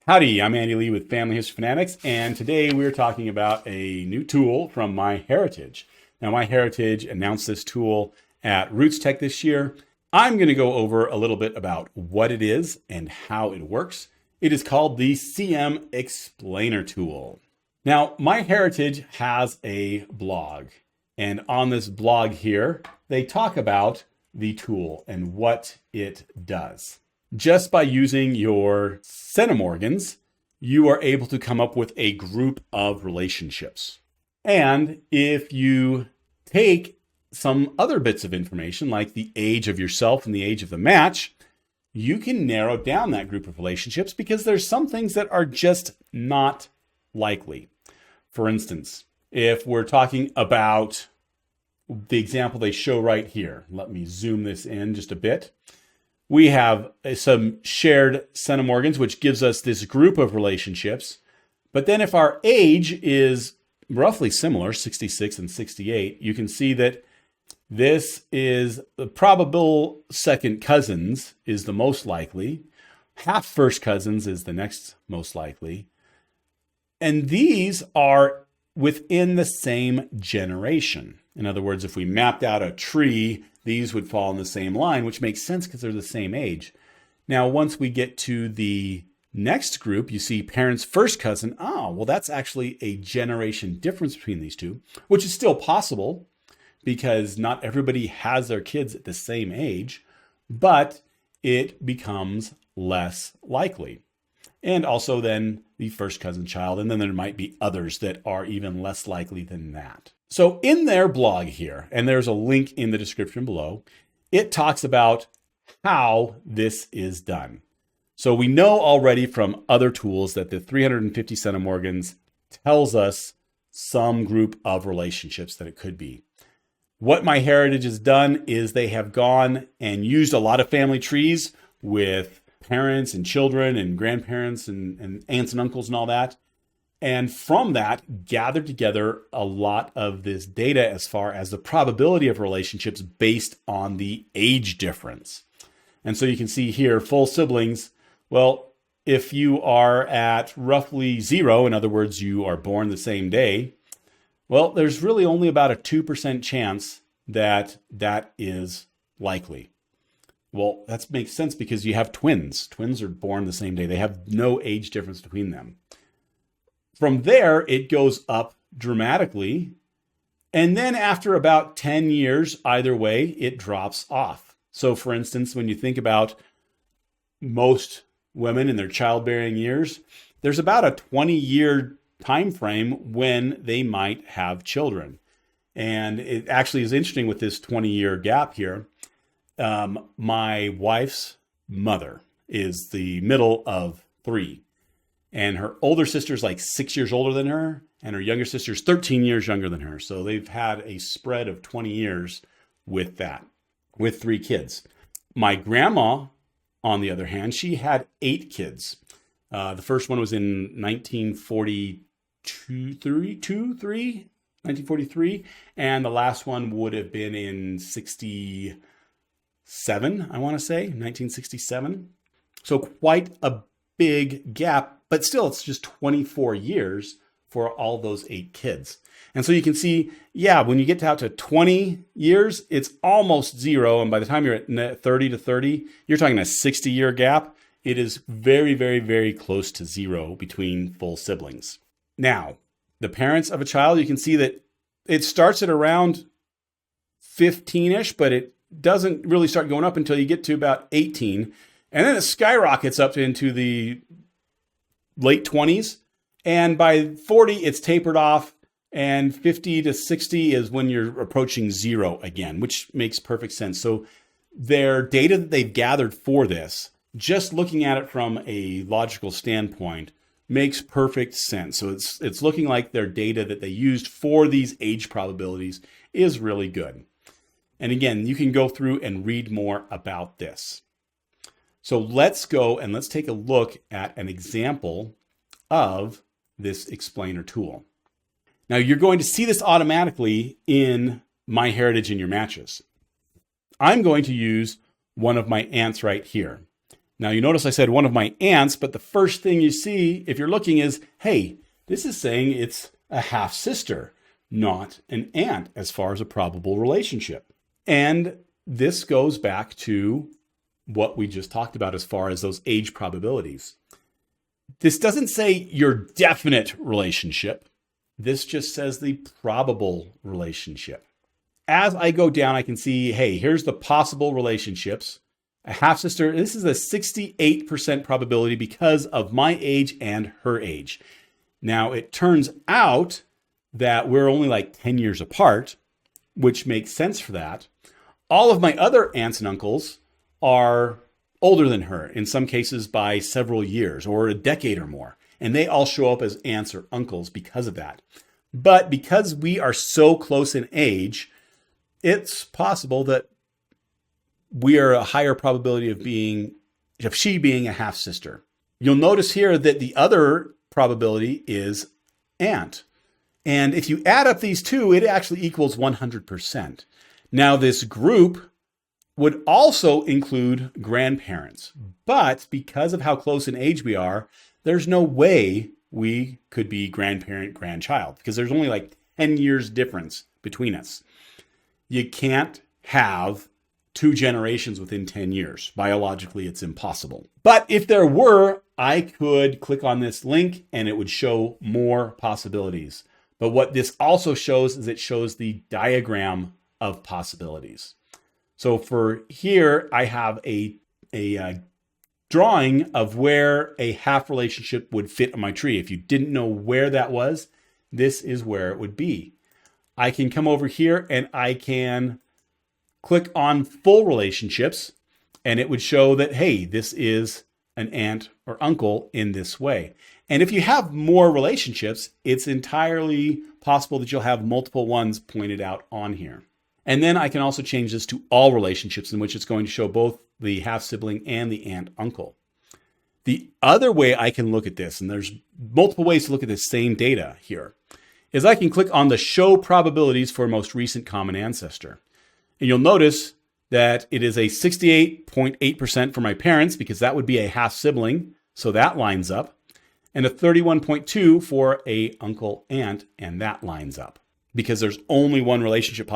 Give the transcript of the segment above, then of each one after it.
Howdy, I'm Andy Lee with Family History Fanatics, and today we're talking about a new tool from MyHeritage. Now, MyHeritage announced this tool at RootsTech this year. I'm going to go over a little bit about what it is and how it works. It is called the CM Explainer tool. Now, MyHeritage has a blog, and on this blog here, they talk about the tool and what it does. Just by using your centimorgans, you are able to come up with a group of relationships. And if you take some other bits of information, like the age of yourself and the age of the match, you can narrow down that group of relationships because there's some things that are just not likely. For instance, if we're talking about the example they show right here, let me zoom this in just a bit. We have some shared centimorgans, which gives us this group of relationships. But then if our age is roughly similar, 66 and 68, you can see that this is the probable second cousins is the most likely. Half first cousins is the next most likely. And these are within the same generation. In other words, if we mapped out a tree, these would fall in the same line, which makes sense because they're the same age. Now, once we get to the next group, you see parents' first cousin. Oh, well, that's actually a generation difference between these two, which is still possible because not everybody has their kids at the same age, but it becomes less likely. And also then the first cousin child, and then there might be others that are even less likely than that. So in their blog here, and there's a link in the description below, it talks about how this is done. So we know already from other tools that the 350 centimorgans tells us some group of relationships that it could be. What MyHeritage has done is they have gone and used a lot of family trees with parents and children and grandparents and aunts and uncles and all that. And from that, gathered together a lot of this data as far as the probability of relationships based on the age difference. And so you can see here, full siblings. Well, if you are at roughly 0, in other words, you are born the same day, well, there's really only about a 2% chance that that is likely. Well, that makes sense because you have twins. Twins are born the same day. They have no age difference between them. From there, it goes up dramatically. And then after about 10 years, either way, it drops off. So for instance, when you think about most women in their childbearing years, there's about a 20-year time frame when they might have children. And it actually is interesting with this 20-year gap here. My wife's mother is the middle of 3. And her older sister's like 6 years older than her, and her younger sister's 13 years younger than her. So they've had a spread of 20 years with that, with 3 kids. My grandma, on the other hand, she had 8 kids. The first one was in 1943, and the last one would have been in 67, I want to say, 1967. So quite a big gap, but still it's just 24 years for all those 8 kids. And so you can see, yeah, when you get out to 20 years, it's almost 0. And by the time you're at 30 to 30, you're talking a 60-year gap. It is very, very, very close to 0 between full siblings. Now, the parents of a child, you can see that it starts at around 15-ish, but it doesn't really start going up until you get to about 18. And then it skyrockets up into the late 20s. And by 40, it's tapered off. And 50 to 60 is when you're approaching 0 again, which makes perfect sense. So their data that they've gathered for this, just looking at it from a logical standpoint, makes perfect sense. So it's looking like their data that they used for these age probabilities is really good. And again, you can go through and read more about this. So let's go and let's take a look at an example of this explainer tool. Now you're going to see this automatically in MyHeritage in your matches. I'm going to use one of my aunts right here. Now you notice I said one of my aunts, but the first thing you see if you're looking is, hey, this is saying it's a half sister, not an aunt as far as a probable relationship. And this goes back to what we just talked about as far as those age probabilities. This doesn't say your definite relationship. This just says the probable relationship. As I go down, I can see, hey, here's the possible relationships. A half sister, this is a 68% probability because of my age and her age. Now, it turns out that we're only like 10 years apart, which makes sense for that. All of my other aunts and uncles are older than her, in some cases by several years or a decade or more. And they all show up as aunts or uncles because of that. But because we are so close in age, it's possible that we are a higher probability of she being a half sister. You'll notice here that the other probability is aunt. And if you add up these two, it actually equals 100%. Now, this group would also include grandparents, but because of how close in age we are, there's no way we could be grandparent, grandchild, because there's only like 10 years difference between us. You can't have two generations within 10 years. Biologically, it's impossible. But if there were, I could click on this link and it would show more possibilities. But what this also shows is it shows the diagram of possibilities. So for here, I have a drawing of where a half relationship would fit on my tree. If you didn't know where that was, this is where it would be. I can come over here and I can click on full relationships and it would show that, hey, this is an aunt or uncle in this way. And if you have more relationships, it's entirely possible that you'll have multiple ones pointed out on here. And then I can also change this to all relationships, in which it's going to show both the half sibling and the aunt uncle. The other way I can look at this, and there's multiple ways to look at this same data here, is I can click on the show probabilities for most recent common ancestor. And you'll notice that it is a 68.8% for my parents, because that would be a half sibling. So that lines up. And a 31.2 for a uncle aunt, and that lines up because there's only one relationship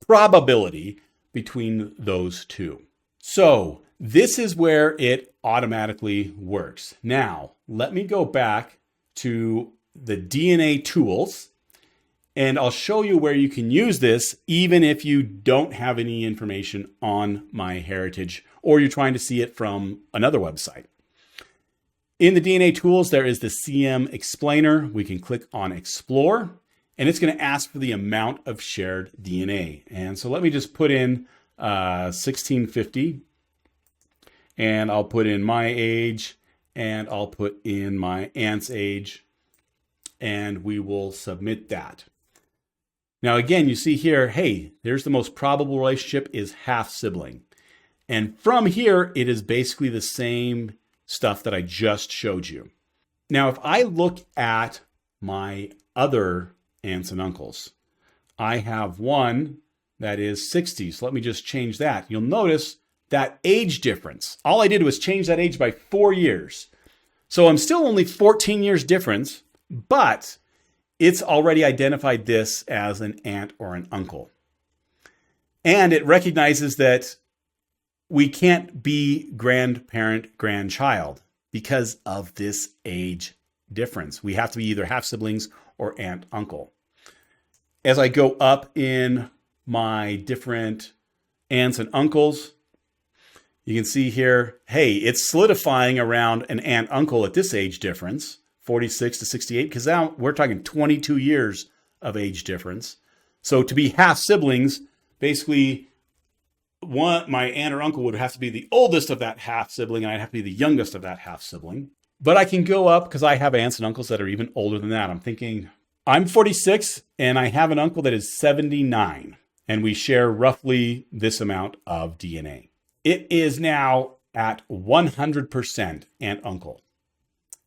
probability between those two. So this is where it automatically works. Now, let me go back to the DNA tools, and I'll show you where you can use this even if you don't have any information on MyHeritage or you're trying to see it from another website. In the DNA tools, there is the CM explainer. We can click on explore, and it's going to ask for the amount of shared DNA. And so let me just put in 1650, and I'll put in my age, and I'll put in my aunt's age, and we will submit that. Now, again, you see here, hey, there's the most probable relationship is half sibling. And from here, it is basically the same stuff that I just showed you. Now, if I look at my other aunts and uncles, I have one that is 60. So let me just change that. You'll notice that age difference. All I did was change that age by 4 years. So I'm still only 14 years difference, but it's already identified this as an aunt or an uncle. And it recognizes that we can't be grandparent, grandchild because of this age difference. We have to be either half siblings or aunt, uncle. As I go up in my different aunts and uncles, you can see here, hey, it's solidifying around an aunt, uncle at this age difference, 46 to 68, because now we're talking 22 years of age difference. So to be half siblings, basically, my aunt or uncle would have to be the oldest of that half sibling, and I'd have to be the youngest of that half sibling. But I can go up because I have aunts and uncles that are even older than that. I'm thinking I'm 46 and I have an uncle that is 79, and we share roughly this amount of DNA. It is now at 100% aunt uncle.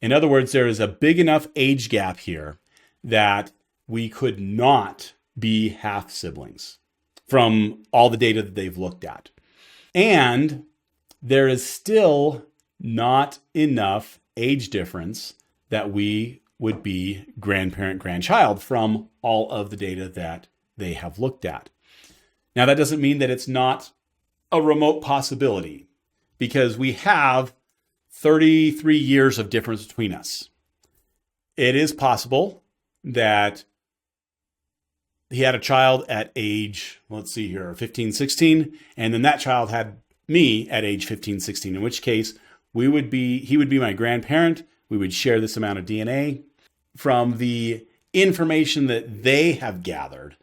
In other words, there is a big enough age gap here that we could not be half siblings from all the data that they've looked at. And there is still not enough age difference that we would be grandparent, grandchild from all of the data that they have looked at. Now, that doesn't mean that it's not a remote possibility, because we have 33 years of difference between us. It is possible that he had a child at age, let's see here, 15, 16, and then that child had me at age 15, 16, in which case he would be my grandparent. We would share this amount of DNA. From the information that they have gathered,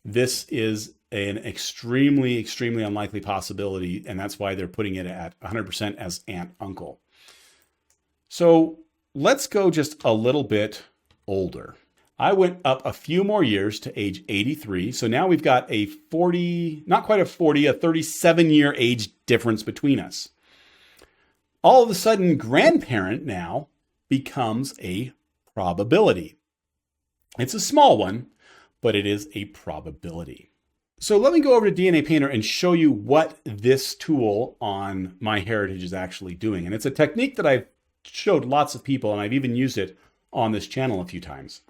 this is an extremely, extremely unlikely possibility, and that's why they're putting it at 100% as aunt, uncle. So let's go just a little bit older. I went up a few more years to age 83. So now we've got a 37-year age difference between us. All of a sudden, grandparent now becomes a probability. It's a small one, but it is a probability. So let me go over to DNA Painter and show you what this tool on MyHeritage is actually doing. And it's a technique that I've showed lots of people, and I've even used it on this channel a few times.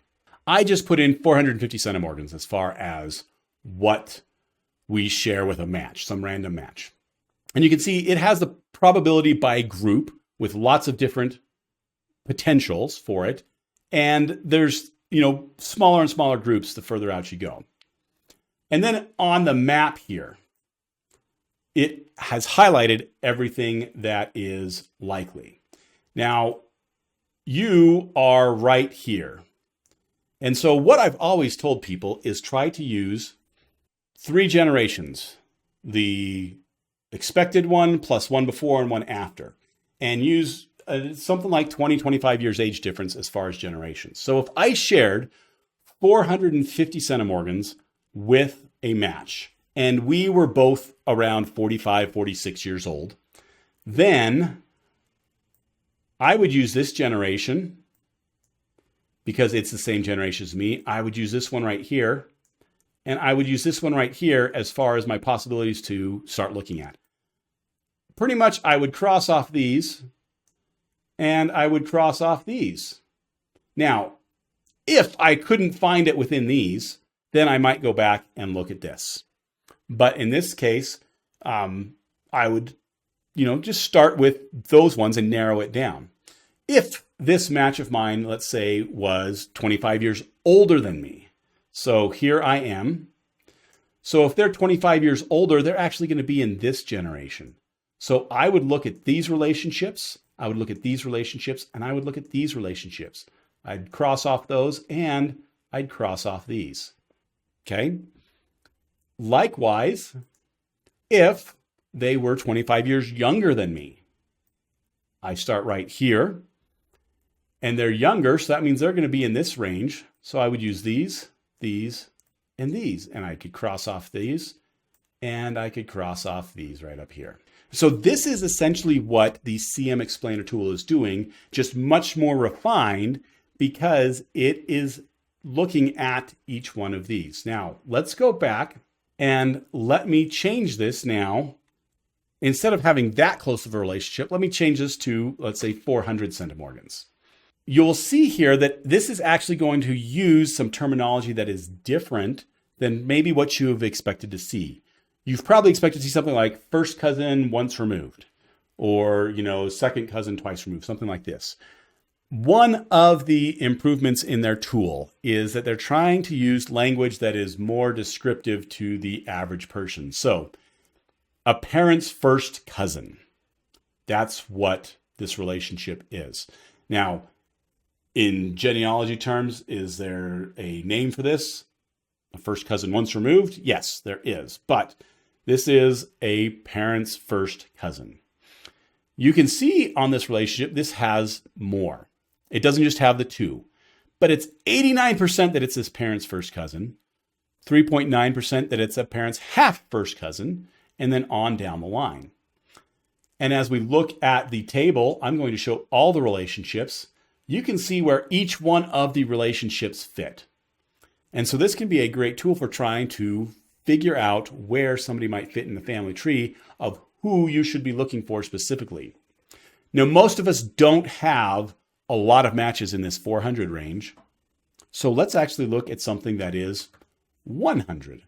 I just put in 450 centimorgans as far as what we share with a match, some random match. And you can see it has the probability by group with lots of different potentials for it. And there's, smaller and smaller groups the further out you go. And then on the map here, it has highlighted everything that is likely. Now, you are right here. And so what I've always told people is try to use 3 generations, the expected one plus one before and one after, and use something like 20, 25 years age difference as far as generations. So if I shared 450 centimorgans with a match, and we were both around 45, 46 years old, then I would use this generation because it's the same generation as me. I would use this one right here, and I would use this one right here as far as my possibilities to start looking at. Pretty much I would cross off these, and I would cross off these. Now, if I couldn't find it within these, then I might go back and look at this. But in this case, I would, just start with those ones and narrow it down. If this match of mine, let's say, was 25 years older than me, so here I am. So if they're 25 years older, they're actually going to be in this generation. So I would look at these relationships, I would look at these relationships, and I would look at these relationships. I'd cross off those, and I'd cross off these. Okay? Likewise, if they were 25 years younger than me, I start right here, and they're younger, so that means they're going to be in this range. So I would use these, and these, and I could cross off these, and I could cross off these right up here. So this is essentially what the CM Explainer tool is doing, just much more refined because it is looking at each one of these. Now, let's go back and let me change this now. Instead of having that close of a relationship, let me change this to, let's say, 400 centimorgans. You'll see here that this is actually going to use some terminology that is different than maybe what you have expected to see. You've probably expected to see something like first cousin once removed, or, second cousin twice removed, something like this. One of the improvements in their tool is that they're trying to use language that is more descriptive to the average person. So, a parent's first cousin. That's what this relationship is. Now, in genealogy terms, is there a name for this? A first cousin once removed? Yes, there is. But this is a parent's first cousin. You can see on this relationship, this has more. It doesn't just have the 2, but it's 89% that it's this parent's first cousin, 3.9% that it's a parent's half first cousin, and then on down the line. And as we look at the table, I'm going to show all the relationships. You can see where each one of the relationships fit. And so this can be a great tool for trying to figure out where somebody might fit in the family tree of who you should be looking for specifically. Now, most of us don't have a lot of matches in this 400 range. So let's actually look at something that is 100.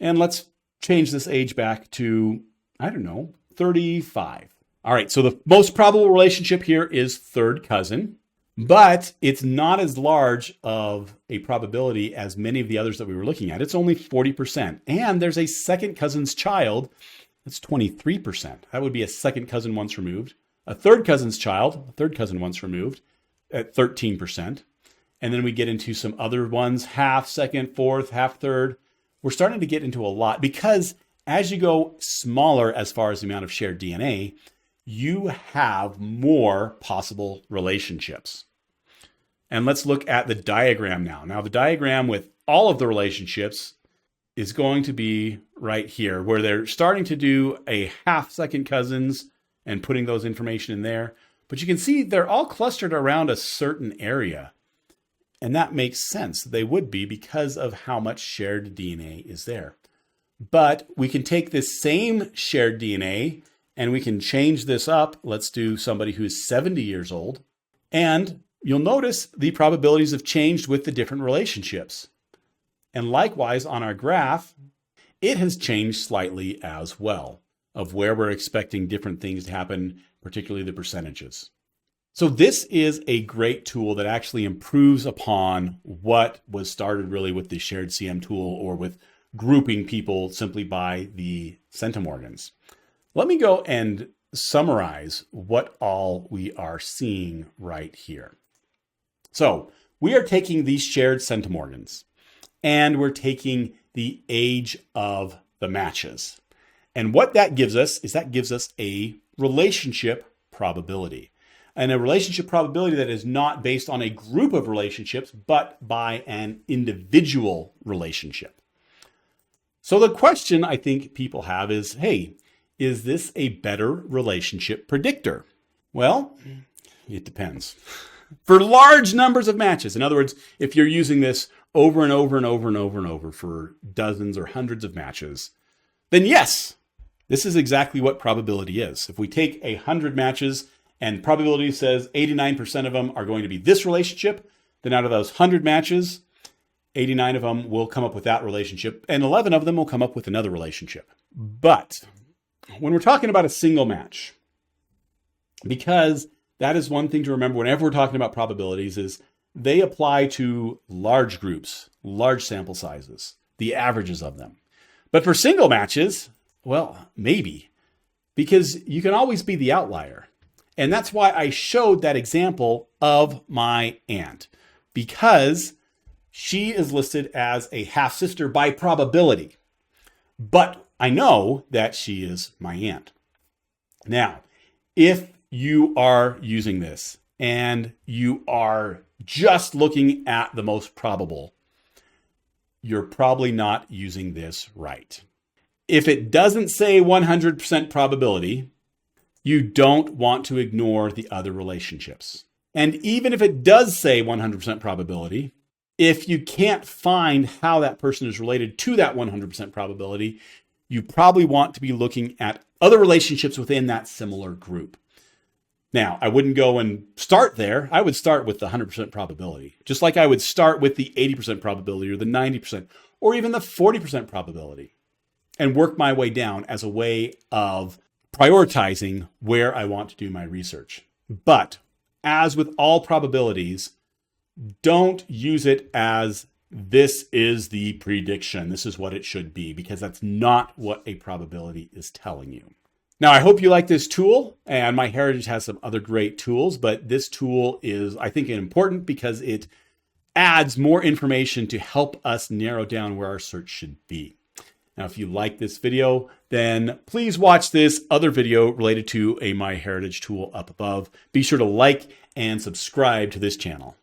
And let's change this age back to, I don't know, 35. All right, so the most probable relationship here is third cousin, but it's not as large of a probability as many of the others that we were looking at. It's only 40%. And there's a second cousin's child. That's 23%. That would be a second cousin once removed. A third cousin's child, a third cousin once removed, at 13%. And then we get into some other ones, half, second, fourth, half, third. We're starting to get into a lot because as you go smaller as far as the amount of shared DNA, you have more possible relationships. And let's look at the diagram now. Now, the diagram with all of the relationships is going to be right here, where they're starting to do a half second cousins and putting those information in there. But you can see they're all clustered around a certain area. And that makes sense. They would be because of how much shared DNA is there. But we can take this same shared DNA and we can change this up. Let's do somebody who's 70 years old. And you'll notice the probabilities have changed with the different relationships. And likewise on our graph, it has changed slightly as well of where we're expecting different things to happen, particularly the percentages. So this is a great tool that actually improves upon what was started really with the shared CM tool or with grouping people simply by the centimorgans. Let me go and summarize what all we are seeing right here. So we are taking these shared centimorgans and we're taking the age of the matches. And what that gives us is that gives us a relationship probability. And a relationship probability that is not based on a group of relationships, but by an individual relationship. So the question I think people have is, hey, is this a better relationship predictor? Well, it depends. For large numbers of matches, in other words, if you're using this over and over and over and over and over for dozens or hundreds of matches, then yes, this is exactly what probability is. If we take 100 matches and probability says 89% of them are going to be this relationship, then out of those 100 matches, 89 of them will come up with that relationship and 11 of them will come up with another relationship. But when we're talking about a single match, because that is one thing to remember whenever we're talking about probabilities is they apply to large groups, large sample sizes, the averages of them. But for single matches, well, maybe, because you can always be the outlier. And that's why I showed that example of my aunt, because she is listed as a half sister by probability, but I know that she is my aunt. Now, if you are using this and you are just looking at the most probable, you're probably not using this right. If it doesn't say 100% probability, you don't want to ignore the other relationships. And even if it does say 100% probability, if you can't find how that person is related to that 100% probability, you probably want to be looking at other relationships within that similar group. Now, I wouldn't go and start there. I would start with the 100% probability, just like I would start with the 80% probability or the 90% or even the 40% probability and work my way down as a way of prioritizing where I want to do my research. But as with all probabilities, don't use it as this is the prediction. This is what it should be, because that's not what a probability is telling you. Now, I hope you like this tool, and MyHeritage has some other great tools, but this tool is, I think, important because it adds more information to help us narrow down where our search should be. Now, if you like this video, then please watch this other video related to a MyHeritage tool up above. Be sure to like and subscribe to this channel.